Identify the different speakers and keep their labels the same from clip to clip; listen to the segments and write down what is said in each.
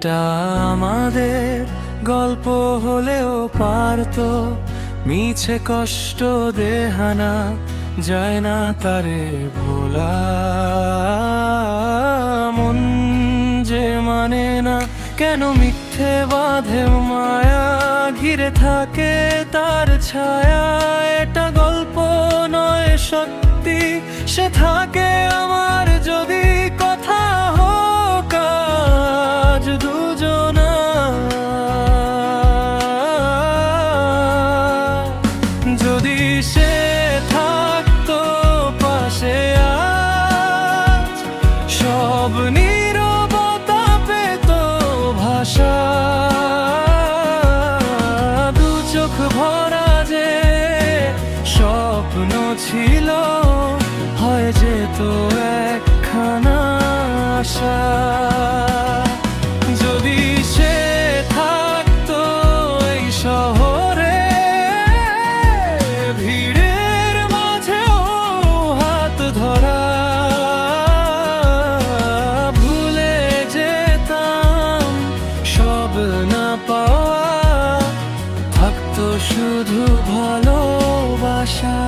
Speaker 1: এটা আমাদের গল্প হলেও পারতো মিছে কষ্ট দেহানা যায় না তারে ভোলা। মন যে মানে না কেন মিথ্যে বাঁধে মায়া, ঘিরে থাকে তার ছায়া। এটা গল্প নয় সত্যি, সে থাকে আমার যদি কথা হোক আজ দুজনা। যদি সে থাকতো পাশে আজ, সব নীরবতা পেত ভাষা। দু চোখ ভরা যে স্বপ্ন ছিল হয়ে যেত একখানা আশা। যদি সে থাকতো এই শহরে, ভিড়ের মাঝেও হাত ধরা, ভুলে যেতাম সব না পাওয়া, থাকতো শুধু ভালোবাসা।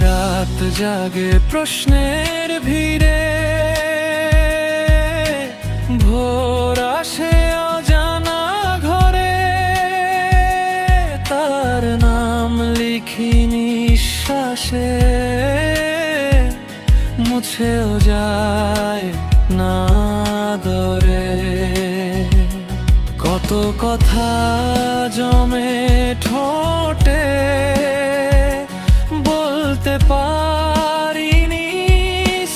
Speaker 1: রাত জাগে প্রশ্নের ভিড়ে, ভোর আসে অজানা ঘরে। তার নাম লিখি নিঃশ্বাসে, মুছেও যায় না দরে। কত কথা জমে ঠোঁটে, বলতে পারিনি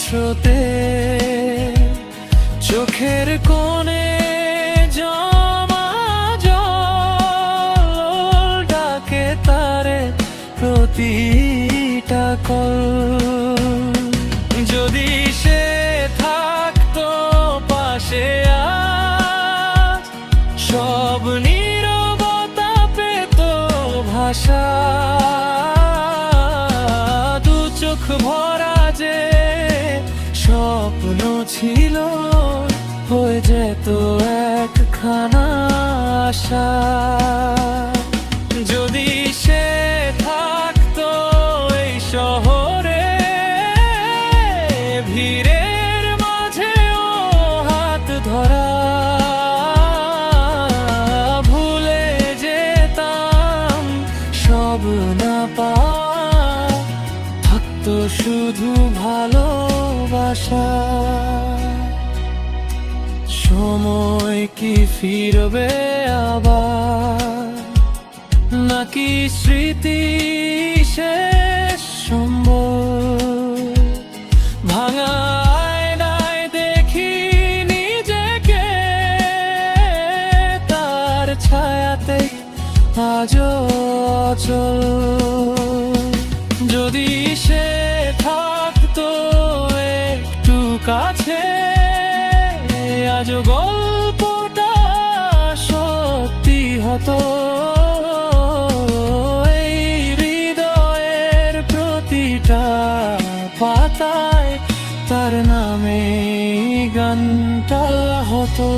Speaker 1: স্রোতে। চোখের কোণে জমা জল ডাকে তারে প্রতিটা কল। যদি সে থাকতো পাশে আজ, সব নীরবতা পেত ভাষা। দু চোখ ভরা যে স্বপ্ন ছিল হয়ে যেত একখানা আশা। যদি সে থাকতো এই শহরে, ভিড়ের মাঝেও হাত ধরা, ভুলে যেতাম সব না পাওয়া, থাকতো শুধু ভালোবাসা। সময় কি ফিরবে আবার, নাকি স্মৃতি শেষ সম্ভব? ভাঙা আয়নায় দেখি নিজেকে, তার ছায়াতে আজও অচল। যদি সে থাকতো একটু কাছে, আজ গল্পটা সত্যি হতো। এই হৃদয়ের প্রতিটা পাতায় তার নামে গানটা হতো।